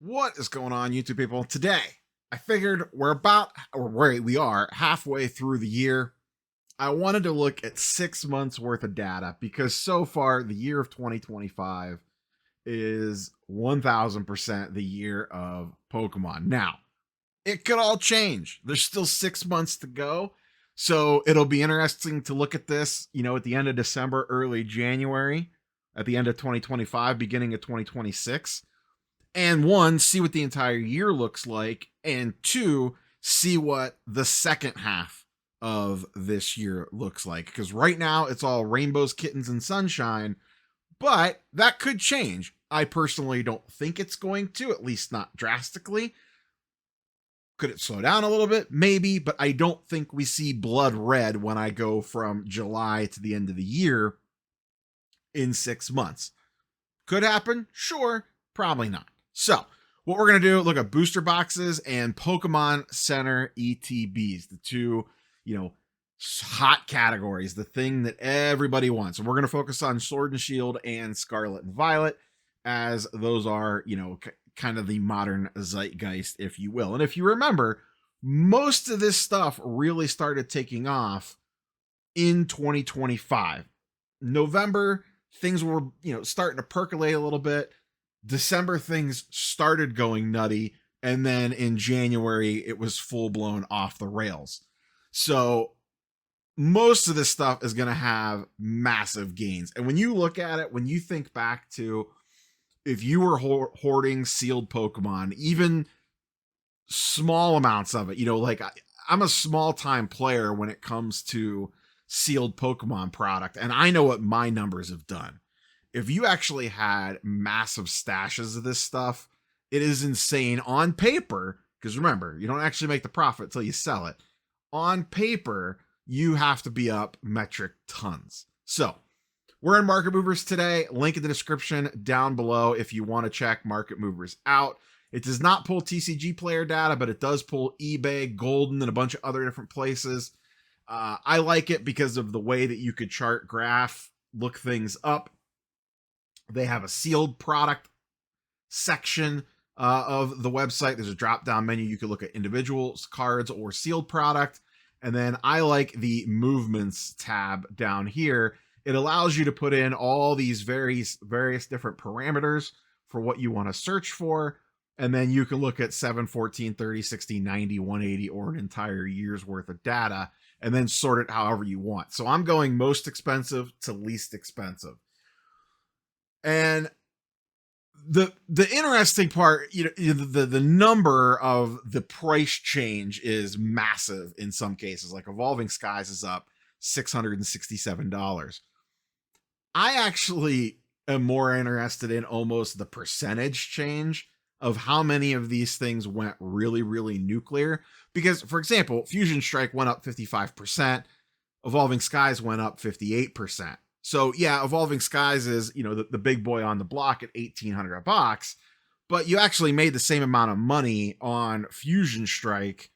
What is going on, YouTube people? Today, I figured we are halfway through the year. I wanted to look at 6 months worth of data because so far the year of 2025 is 1000% the year of Pokemon. Now, it could all change. There's still 6 months to go. So it'll be interesting to look at this, at the end of December, early January, at the end of 2025, beginning of 2026. And one, see what the entire year looks like, and two, see what the second half of this year looks like. Because right now it's all rainbows, kittens, and sunshine, but that could change. I personally don't think it's going to, at least not drastically. Could it slow down a little bit? Maybe, but I don't think we see blood red when I go from July to the end of the year in 6 months. Could happen? Sure. Probably not. So, what we're going to do, look at booster boxes and Pokemon Center ETBs, the two, hot categories, the thing that everybody wants. And we're going to focus on Sword and Shield and Scarlet and Violet, as those are, kind of the modern zeitgeist, if you will. And if you remember, most of this stuff really started taking off in 2025. November, things were, starting to percolate a little bit. December, things started going nutty, and then in January it was full blown off the rails. So most of this stuff is going to have massive gains. And when you look at it, when you think back to if you were hoarding sealed Pokemon, even small amounts of it, I'm a small time player when it comes to sealed Pokemon product, and I know what my numbers have done. If you actually had massive stashes of this stuff, it is insane on paper. Because remember, you don't actually make the profit until you sell it. On paper, you have to be up metric tons. So we're in Market Movers today. Link in the description down below if you want to check Market Movers out. It does not pull TCG player data, but it does pull eBay, Golden, and a bunch of other different places. I like it because of the way that you could chart, graph, look things up. They have a sealed product section of the website. There's a drop-down menu. You can look at individual cards or sealed product. And then I like the movements tab down here. It allows you to put in all these various different parameters for what you want to search for. And then you can look at 7, 14, 30, 60, 90, 180, or an entire year's worth of data, and then sort it however you want. So I'm going most expensive to least expensive. And the interesting part, the number of the price change is massive in some cases. Like Evolving Skies is up $667. I actually am more interested in almost the percentage change of how many of these things went really, really nuclear. Because, for example, Fusion Strike went up 55%, Evolving Skies went up 58%. So yeah, Evolving Skies is, the big boy on the block at $1,800, but you actually made the same amount of money on Fusion Strike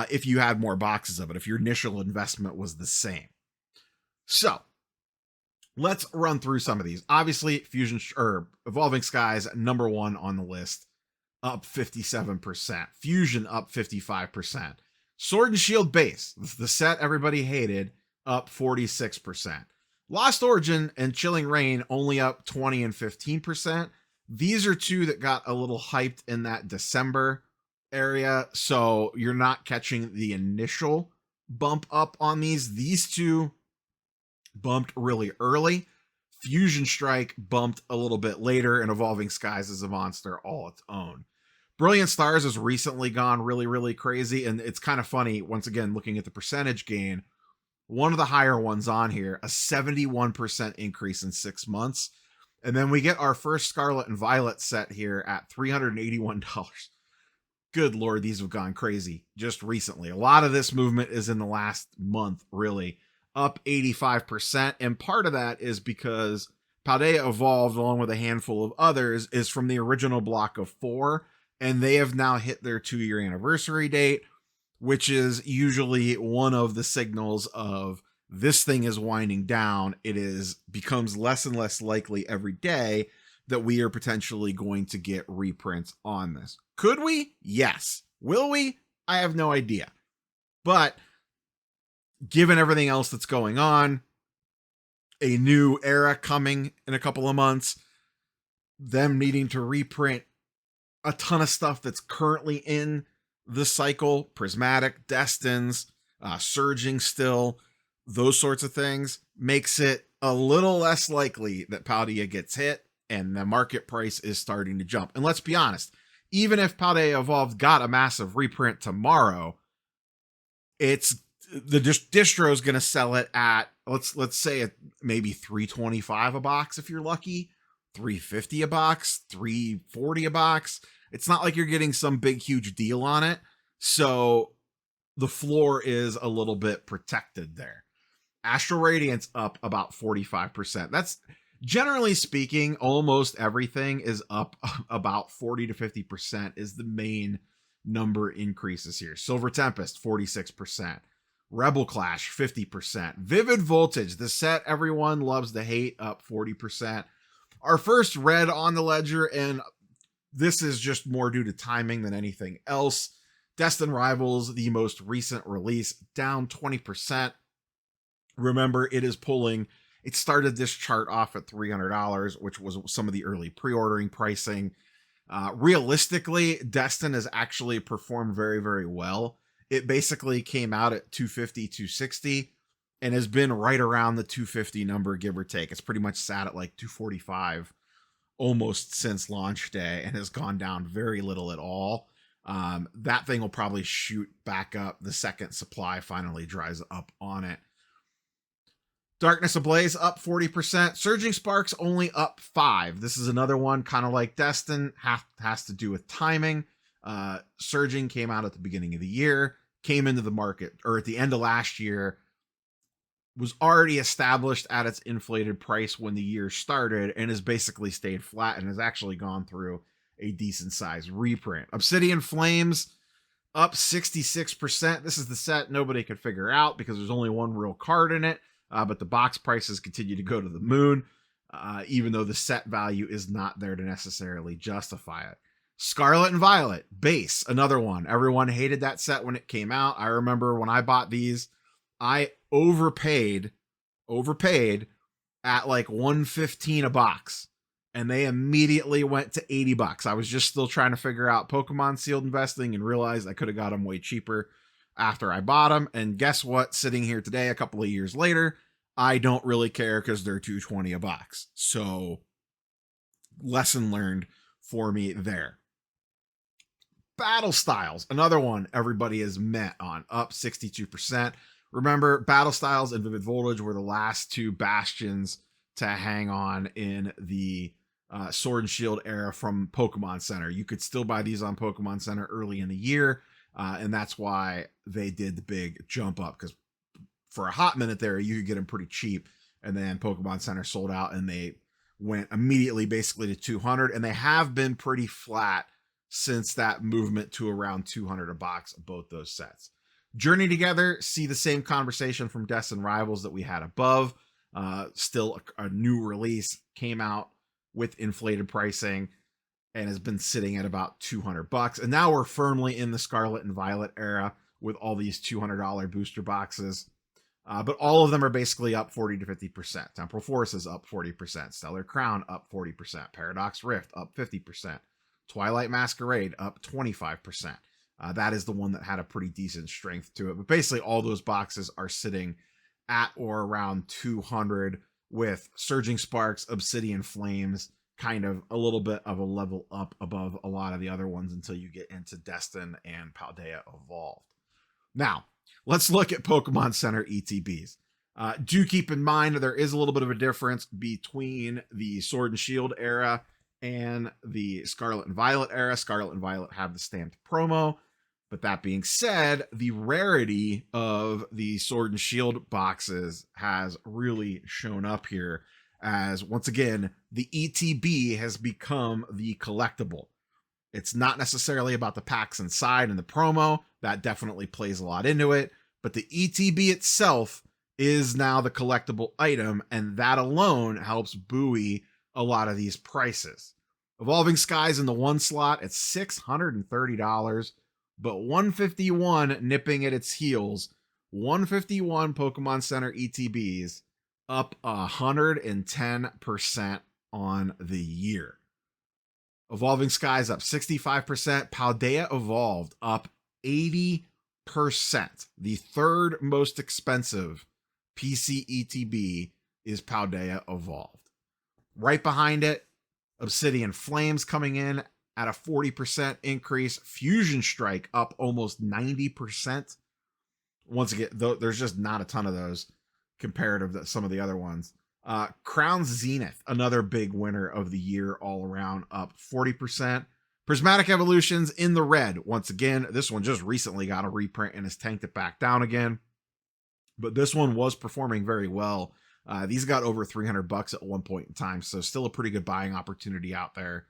if you had more boxes of it, if your initial investment was the same. So let's run through some of these. Obviously, Evolving Skies, number one on the list, up 57%. Fusion up 55%. Sword and Shield base, the set everybody hated, up 46%. Lost Origin and Chilling Reign only up 20 and 15%. These are two that got a little hyped in that December area, so you're not catching the initial bump up on these. These two bumped really early. Fusion Strike bumped a little bit later, and Evolving Skies is a monster all its own. Brilliant Stars has recently gone really, really crazy, and it's kind of funny, once again, looking at the percentage gain. One of the higher ones on here, a 71% increase in 6 months. And then we get our first Scarlet and Violet set here at $381. Good Lord, these have gone crazy just recently. A lot of this movement is in the last month, really. Up 85%. And part of that is because Paldea Evolved, along with a handful of others, is from the original block of 4. And they have now hit their 2-year anniversary date, which is usually one of the signals of this thing is winding down. It becomes less and less likely every day that we are potentially going to get reprints on this. Could we? Yes. Will we? I have no idea. But given everything else that's going on, a new era coming in a couple of months, them needing to reprint a ton of stuff that's currently in the cycle, Prismatic, Destins, Surging still, those sorts of things, makes it a little less likely that Paldea gets hit and the market price is starting to jump. And let's be honest, even if Paldea Evolved got a massive reprint tomorrow, it's the distro is going to sell it at, let's say it maybe $325 a box if you're lucky, $350 a box, $340 a box. It's not like you're getting some big huge deal on it, so the floor is a little bit protected there. Astral Radiance up about 45%. That's, generally speaking, almost everything is up about 40 to 50% is the main number increases here. Silver Tempest 46%. Rebel Clash 50%. Vivid Voltage, the set everyone loves to hate, up 40%. Our first red on the ledger, and this is just more due to timing than anything else. Destin Rivals, the most recent release, down 20%. Remember, it started this chart off at $300, which was some of the early pre-ordering pricing. Realistically, Destin has actually performed very, very well. It basically came out at $250, $260, and has been right around the $250 number, give or take. It's pretty much sat at like $245 almost since launch day and has gone down very little at all. That thing will probably shoot back up the second supply finally dries up on it. Darkness Ablaze up 40%. Surging Sparks only up 5%. This is another one kind of like Destin, has to do with timing. Surging came out at the beginning of the year, came into the market, or at the end of last year, was already established at its inflated price when the year started, and has basically stayed flat and has actually gone through a decent sized reprint. Obsidian Flames up 66%. This is the set nobody could figure out because there's only one real card in it, but the box prices continue to go to the moon, even though the set value is not there to necessarily justify it. Scarlet and Violet, base, another one. Everyone hated that set when it came out. I remember when I bought these, I overpaid at like $115 a box, and they immediately went to $80. I was just still trying to figure out Pokemon sealed investing and realized I could have got them way cheaper after I bought them. And guess what? Sitting here today, a couple of years later, I don't really care because they're $220 a box. So lesson learned for me there. Battle Styles, another one everybody has met on, up 62%. Remember, Battle Styles and Vivid Voltage were the last two bastions to hang on in the Sword and Shield era from Pokemon Center. You could still buy these on Pokemon Center early in the year, and that's why they did the big jump up, because for a hot minute there, you could get them pretty cheap, and then Pokemon Center sold out, and they went immediately basically to $200, and they have been pretty flat since that movement to around $200 a box, both those sets. Journey Together, see the same conversation from Destin Rivals that we had above. Still a new release, came out with inflated pricing and has been sitting at about $200. And now we're firmly in the Scarlet and Violet era with all these $200 booster boxes. But all of them are basically up 40 to 50%. Temporal Force is up 40%. Stellar Crown up 40%. Paradox Rift up 50%. Twilight Masquerade up 25%. That is the one that had a pretty decent strength to it. But basically all those boxes are sitting at or around 200, with Surging Sparks, Obsidian Flames, kind of a little bit of a level up above a lot of the other ones until you get into Destin and Paldea Evolved. Now, let's look at Pokemon Center ETBs. Do keep in mind there is a little bit of a difference between the Sword and Shield era and the Scarlet and Violet era. Scarlet and Violet have the stamped promo. But that being said, the rarity of the Sword and Shield boxes has really shown up here, as once again, the ETB has become the collectible. It's not necessarily about the packs inside and the promo. That definitely plays a lot into it. But the ETB itself is now the collectible item, and that alone helps buoy a lot of these prices. Evolving Skies in the one slot at $630, but 151 nipping at its heels. 151 Pokemon Center ETBs, up 110% on the year. Evolving Skies up 65%. Paldea Evolved up 80%. The third most expensive PC ETB is Paldea Evolved. Right behind it, Obsidian Flames coming in at a 40% increase. Fusion Strike up almost 90%. Once again, there's just not a ton of those comparative to some of the other ones. Crown Zenith, another big winner of the year all around, up 40%. Prismatic Evolutions in the red. Once again, this one just recently got a reprint and has tanked it back down again. But this one was performing very well. These got over $300 at one point in time, so still a pretty good buying opportunity out there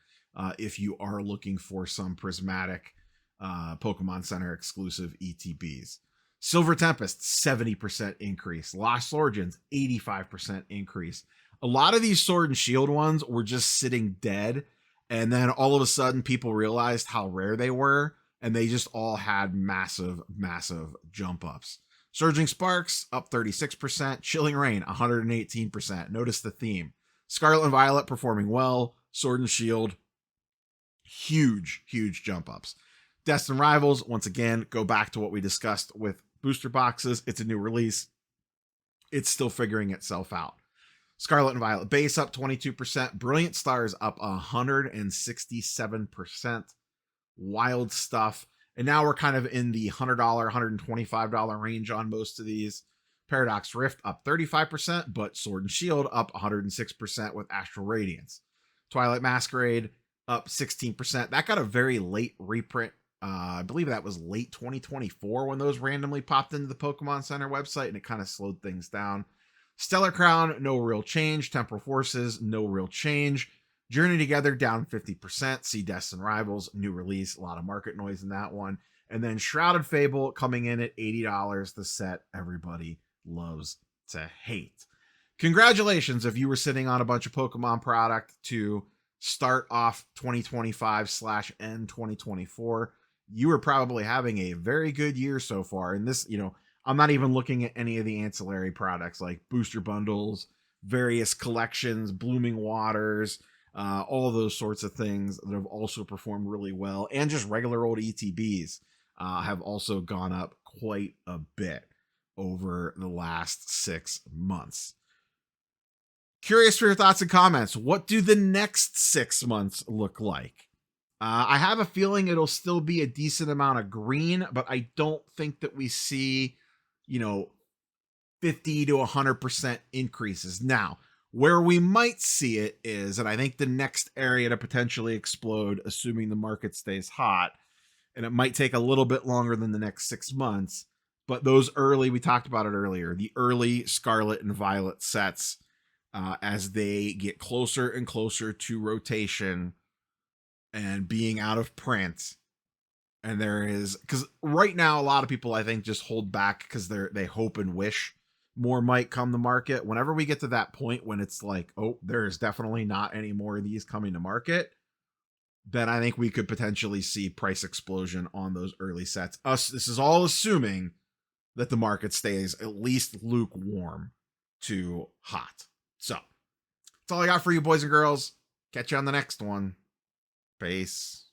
if you are looking for some prismatic Pokemon Center exclusive ETBs. Silver Tempest, 70% increase. Lost Origins, 85% increase. A lot of these Sword and Shield ones were just sitting dead, and then all of a sudden people realized how rare they were, and they just all had massive, massive jump ups. Surging Sparks, up 36%. Chilling Rain, 118%. Notice the theme. Scarlet and Violet performing well. Sword and Shield, huge, huge jump ups. Destined Rivals, once again, go back to what we discussed with booster boxes. It's a new release. It's still figuring itself out. Scarlet and Violet base up 22%. Brilliant Stars up 167%. Wild Stuff. And now we're kind of in the $100, $125 range on most of these. Paradox Rift up 35%, but Sword and Shield up 106% with Astral Radiance. Twilight Masquerade up 16%. That got a very late reprint. I believe that was late 2024 when those randomly popped into the Pokemon Center website, and it kind of slowed things down. Stellar Crown, no real change. Temporal Forces, no real change. Journey Together down 50%. See Destined Rivals, new release, a lot of market noise in that one. And then Shrouded Fable coming in at $80, the set everybody loves to hate. Congratulations if you were sitting on a bunch of Pokemon product to start off 2025/end 2024. You were probably having a very good year so far. And this, I'm not even looking at any of the ancillary products like booster bundles, various collections, Blooming Waters, all of those sorts of things that have also performed really well. And just regular old ETBs have also gone up quite a bit over the last 6 months. Curious for your thoughts and comments. What do the next 6 months look like? I have a feeling it'll still be a decent amount of green, but I don't think that we see, 50 to 100% increases. Now, where we might see it is, and I think the next area to potentially explode, assuming the market stays hot, and it might take a little bit longer than the next 6 months, but those early, we talked about it earlier, the early Scarlet and Violet sets, as they get closer and closer to rotation and being out of print. And there is, because right now a lot of people I think just hold back because they hope and wish more might come to market. Whenever we get to that point when it's like, oh, there's definitely not any more of these coming to market, then I think we could potentially see price explosion on those early sets. This is all assuming that the market stays at least lukewarm to hot. So that's all I got for you, boys and girls. Catch you on the next one. Peace.